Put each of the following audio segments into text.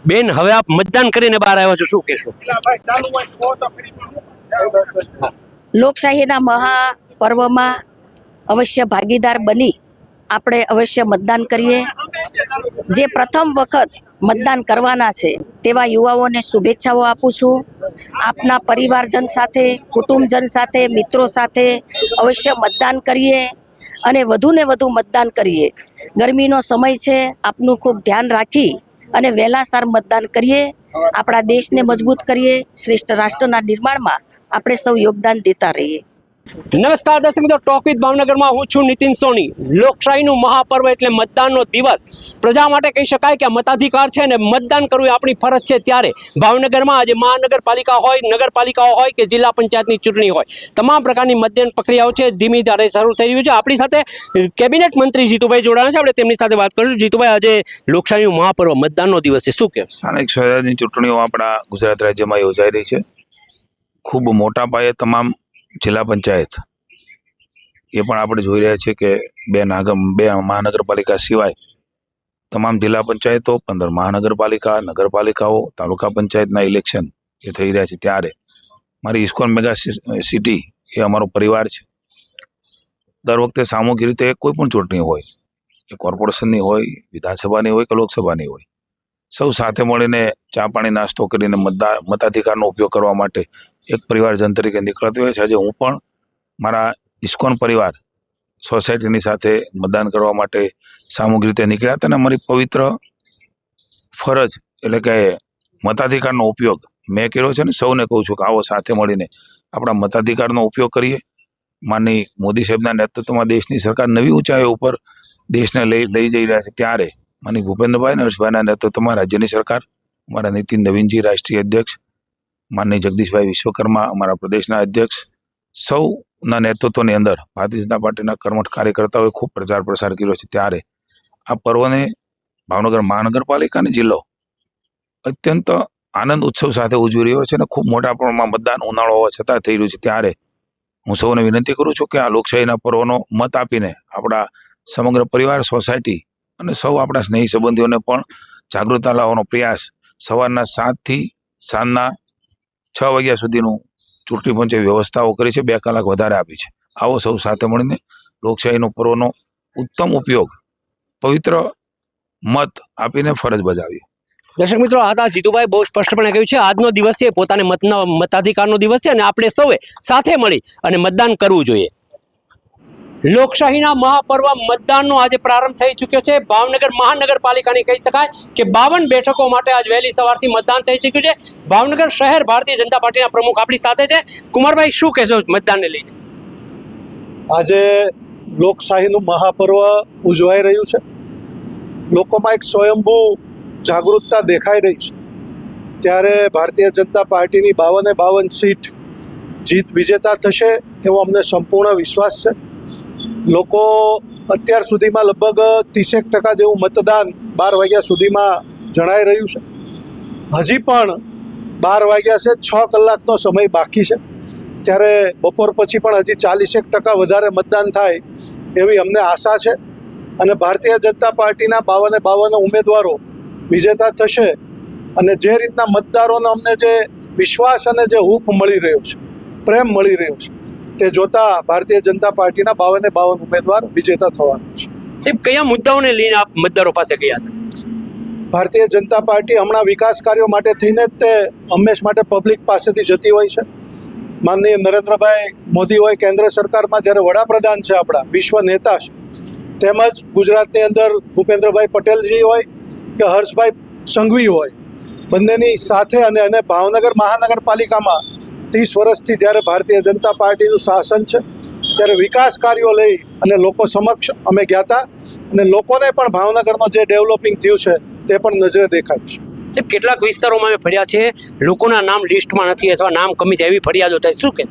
બેન, હવે આપ મતદાન કરીને બહાર આવ્યા છો, શું કહેશો? લોકશાહીના મહાપર્વમાં અવશ્ય ભાગીદાર બની આપણે અવશ્ય મતદાન કરીએ. જે પ્રથમ વખત મતદાન કરવાના છે તેવા યુવાઓને શુભેચ્છાઓ આપું છું. આપના પરિવારજન સાથે, કુટુંબજન સાથે, મિત્રો સાથે અવશ્ય મતદાન કરીએ અને વધુને વધુ મતદાન કરીએ. ગરમીનો સમય છે, આપનું ખૂબ ધ્યાન રાખી અને વહેલાસર મતદાન કરીએ. આપણા દેશને મજબૂત કરીએ. શ્રેષ્ઠ રાષ્ટ્રના નિર્માણમાં આપણે સૌ યોગદાન દેતા રહીએ. નમસ્કાર દર્શક મિત્રો, ટોક વિથ ભાવનગરમાં હું છું નીતિન સોની. લોકશાહીનું મહાપર્વ એટલે મતદાનનો દિવસ. પ્રજા માટે કહી શકાય કે મતાધિકાર છે ને મતદાન કરવું એ આપણી ફરજ છે. ત્યારે ભાવનગરમાં આજે મહાનગરપાલિકા હોય, નગરપાલિકાઓ હોય કે જિલ્લા પંચાયતની ચૂંટણી હોય, તમામ પ્રકારની મતદાન પ્રક્રિયાઓ છે ધીમી ધારે શરૂ થઈ રહ્યું છે. આપણી સાથે કેબિનેટ મંત્રી જીતુભાઈ જોડાયા છે. આપણે તેમની સાથે વાત કરીશું. જીતુભાઈ, આજે લોકશાહીનું મહાપર્વ મતદાનનો દિવસ છે, શું કહેવાય? સ્થાનિક સ્વરાજની ચૂંટણીઓ આપણા ગુજરાત રાજ્યમાં યોજાઈ રહી છે. ખૂબ મોટા પાયે તમામ જિલ્લા પંચાયત એ પણ આપણે જોઈ રહ્યા છીએ કે બે મહાનગરપાલિકા સિવાય તમામ જિલ્લા પંચાયતો, 15 મહાનગરપાલિકા, નગરપાલિકાઓ, તાલુકા પંચાયતના ઇલેક્શન એ થઈ રહ્યા છે. ત્યારે મારી ઇસ્કોન મેગા સિટી એ અમારો પરિવાર છે. દર વખતે સામૂહિક રીતે કોઈ પણ ચૂંટણી હોય, એ કોર્પોરેશનની હોય, વિધાનસભાની હોય કે લોકસભાની હોય, સૌ સાથે મળીને ચા પાણી નાસ્તો કરીને મતાધિકારનો ઉપયોગ કરવા માટે એક પરિવારજન તરીકે નીકળતી હોય છે. આજે હું પણ મારા ઇસ્કોન પરિવાર સોસાયટીની સાથે મતદાન કરવા માટે સામૂહિક રીતે નીકળ્યા હતા અને અમારી પવિત્ર ફરજ એટલે કે મતાધિકારનો ઉપયોગ મેં કર્યો છે. ને સૌને કહું છું કે આવો સાથે મળીને આપણા મતાધિકારનો ઉપયોગ કરીએ. માનની મોદી સાહેબના નેતૃત્વમાં દેશની સરકાર નવી ઊંચાઈઓ ઉપર દેશને લઈ જઈ રહ્યા છે. ત્યારે માની ભૂપેન્દ્રભાઈ અને હર્ષભાઈના નેતૃત્વમાં રાજ્યની સરકાર, અમારા નીતિન નવીનજી રાષ્ટ્રીય અધ્યક્ષ, માનની જગદીશભાઈ વિશ્વકર્મા અમારા પ્રદેશના અધ્યક્ષ, સૌના નેતૃત્વની અંદર ભારતીય જનતા પાર્ટીના કર્મઠ કાર્યકર્તાઓએ ખૂબ પ્રચાર પ્રસાર કર્યો છે. ત્યારે આ પર્વને ભાવનગર મહાનગરપાલિકા અને જિલ્લો અત્યંત આનંદ ઉત્સવ સાથે ઉજવી રહ્યો છે અને ખૂબ મોટા પ્રમાણમાં મતદાન ઉનાળો હોવા છતાં થઈ રહ્યું છે. ત્યારે હું સૌને વિનંતી કરું છું કે આ લોકશાહીના પર્વનો મત આપીને આપણા સમગ્ર પરિવાર, સોસાયટી અને સૌ આપણા સ્નેહી સંબંધીઓને પણ જાગૃતતા લાવવાનો પ્રયાસ સવારના 7 થી સાંજના 6 વાગ્યા સુધીનું ચૂંટણી પંચે વ્યવસ્થાઓ કરી છે. 2 કલાક વધારે આપી છે. આવો સૌ સાથે મળીને લોકશાહીનો પર્વનો ઉત્તમ ઉપયોગ, પવિત્ર મત આપીને ફરજ બજાવીએ. દર્શક મિત્રો, આ જીતુભાઈ બહુ સ્પષ્ટપણે કહ્યું છે, આજનો દિવસ છે પોતાને મતાધિકારનો દિવસ છે અને આપણે સૌએ સાથે મળી અને મતદાન કરવું જોઈએ. લોકશાહીના મહાપર્વ મતદાનનો આજે પ્રારંભ થઈ ચૂક્યો છે. ભાવનગર મહાનગરપાલિકાની કહી શકાય કે 52 બેઠકો માટે આજ વહેલી સવારથી મતદાન થઈ ચૂક્યું છે. ભાવનગર શહેર ભારતીય જનતા પાર્ટીના પ્રમુખ આપણી સાથે છે. કુમારભાઈ, શું કહેશો મતદાનને લઈને? આજે લોકશાહીનું મહાપર્વ ઉજવાઈ રહ્યું છે. લોકોમાં એક સ્વયંભૂ જાગૃતતા દેખાઈ રહી છે. ત્યારે ભારતીય જનતા પાર્ટીની 52 સીટ જીત વિજેતા થશે એવો અમને સંપૂર્ણ વિશ્વાસ છે. લોકો અત્યાર સુધીમાં લગભગ 30% જેવું મતદાન 12 વાગ્યા સુધીમાં જણાઈ રહ્યું છે. હજી પણ 12 વાગ્યા છે, 6 કલાકનો સમય બાકી છે. ત્યારે બપોર પછી પણ હજી 40% વધારે મતદાન થાય એવી અમને આશા છે અને ભારતીય જનતા પાર્ટીના 52 ઉમેદવારો વિજેતા થશે. અને જે રીતના મતદારોને અમને જે વિશ્વાસ અને જે હૂંફ મળી રહ્યો છે, પ્રેમ મળી રહ્યો છે, તે જોતા ભારતીય જનતા પાર્ટીના 52 ઉમેદવાર વિજેતા થવાના છે. સાહેબ, કયા મુદ્દાઓને લઈને આપ મતદારો પાસે ગયા હતા? ભારતીય જનતા પાર્ટી હમણાં વિકાસ કાર્યો માટે થઈને જ તે હંમેશ માટે પબ્લિક પાસેથી જતી હોય છે. માનનીય નરેન્દ્રભાઈ મોદી હોય કેન્દ્ર સરકારમાં, જ્યારે વડાપ્રધાન છે આપણા વિશ્વ નેતા છે, તેમજ ગુજરાતની અંદર ભૂપેન્દ્રભાઈ પટેલજી હોય કે હર્ષભાઈ સંઘવી હોય, બંનેની સાથે અને ભાવનગર મહાનગરપાલિકામાં 30 વર્ષથી જ્યારે ભારતીય જનતા પાર્ટીનું શાસન છે, ત્યારે વિકાસ કાર્યો લઈ અને લોકો સમક્ષ અમે ગયા હતા અને લોકોને પણ ભાવનગરમાં જે ડેવલપિંગ થયું છે તે પણ નજરે દેખાય છે. સાહેબ, કેટલાક વિસ્તારોમાં અમે ફર્યા છે, લોકોના નામ લિસ્ટમાં નથી અથવા નામ કમી છે એવી ફરિયાદો થાય, શું કે?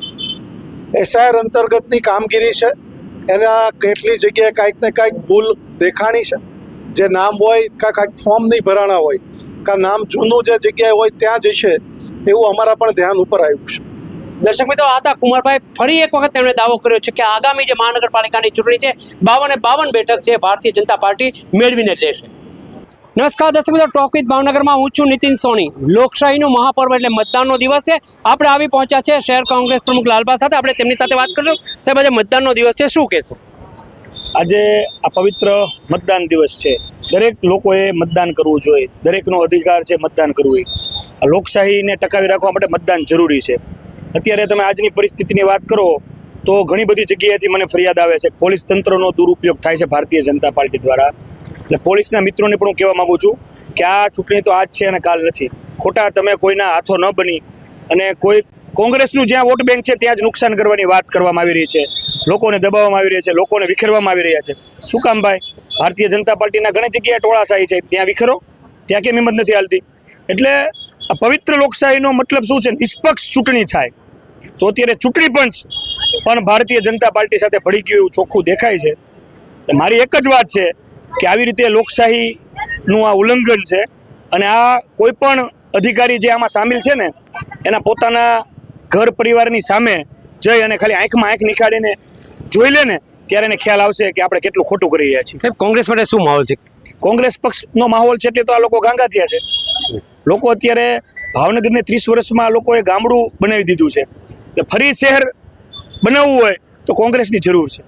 SIR અંતર્ગતની કામગીરી છે, એના કેટલી જગ્યાએ કાંઈક ને કાંઈક ભૂલ દેખાણી છે. જે નામ હોય કાંઈક ફોર્મ નહીં ભરાણા હોય, કાં નામ જૂનું જે જગ્યાએ હોય ત્યાં જશે, એવું અમારા પણ ધ્યાન ઉપર આવ્યું છે. દર્શક મિત્રો, આ હતા કુમારભાઈ. ફરી એક વખત તેમણે દાવો કર્યો છે કે આગામી જે મહાનગરપાલિકાની ચૂંટણી છે 52 બેઠક છે ભારતીય જનતા પાર્ટી મેળવીને લેશે. નમસ્કાર દર્શક મિત્રો, ટોક વિથ ભાવનગરમાં હું છું નીતિન સોની. લોકશાહીનું મહાપર્વ એટલે મતદાનનો દિવસ છે. આપણે આવી પહોંચ્યા છે શહેર કોંગ્રેસ પ્રમુખ લાલબા સાથે. આપણે તેમની સાથે વાત કરશું. સાહેબ, આજે મતદાનનો દિવસ છે, શું કહેશો? આજે આ પવિત્ર મતદાન દિવસ છે. દરેક લોકોએ મતદાન કરવું જોઈએ. દરેકનો અધિકાર છે મતદાન કરવું. આ લોકશાહીને ટકાવી રાખવા માટે મતદાન જરૂરી છે. અત્યારે તમે આજની પરિસ્થિતિની વાત કરો તો ઘણી બધી જગ્યાએથી મને ફરિયાદ આવે છે. પોલીસ તંત્રનો દુરુપયોગ થાય છે ભારતીય જનતા પાર્ટી દ્વારા. એટલે પોલીસના મિત્રોને પણ હું કહેવા માંગુ છું કે આ ચૂંટણી તો આજ છે અને કાલ નથી. ખોટા તમે કોઈના હાથો ન બની અને કોઈ કોંગ્રેસનું જ્યાં વોટ બેંક છે ત્યાં જ નુકસાન કરવાની વાત કરવામાં આવી રહી છે. લોકોને દબાવવામાં આવી રહ્યા છે, લોકોને વિખેરવામાં આવી રહ્યા છે. શું કામ ભાઈ? ભારતીય જનતા પાર્ટીના ઘણી જગ્યાએ ટોળાશાહી છે, ત્યાં વિખેરો, ત્યાં કેમ હિંમત નથી હાલતી? એટલે આ પવિત્ર લોકશાહીનો મતલબ શું છે? નિષ્પક્ષ ચૂંટણી થાય. તો અત્યારે ચૂંટણી પંચ પણ ભારતીય જનતા પાર્ટી સાથે ભળી ગયું એવું ચોખ્ખું દેખાય છે. મારી એક જ વાત છે કે આવી રીતે લોકશાહીનું આ ઉલ્લંઘન છે અને આ કોઈ પણ અધિકારી જે આમાં સામેલ છે ને એના પોતાના ઘર પરિવારની સામે જઈ અને ખાલી આંખમાં આંખ નિખાડીને જોઈ લે ને ત્યારે એને ખ્યાલ આવશે કે આપણે કેટલું ખોટું કરી રહ્યા છીએ. સાહેબ, કોંગ્રેસ માટે શું માહોલ છે? કોંગ્રેસ પક્ષનો માહોલ છે એટલે તો આ લોકો ગાંગા થયા છે. લોકો અત્યારે ભાવનગરને 30 વર્ષમાં લોકોએ ગામડું બનાવી દીધું છે. એટલે ફરી શહેર બનાવવું હોય તો કોંગ્રેસની જરૂર છે.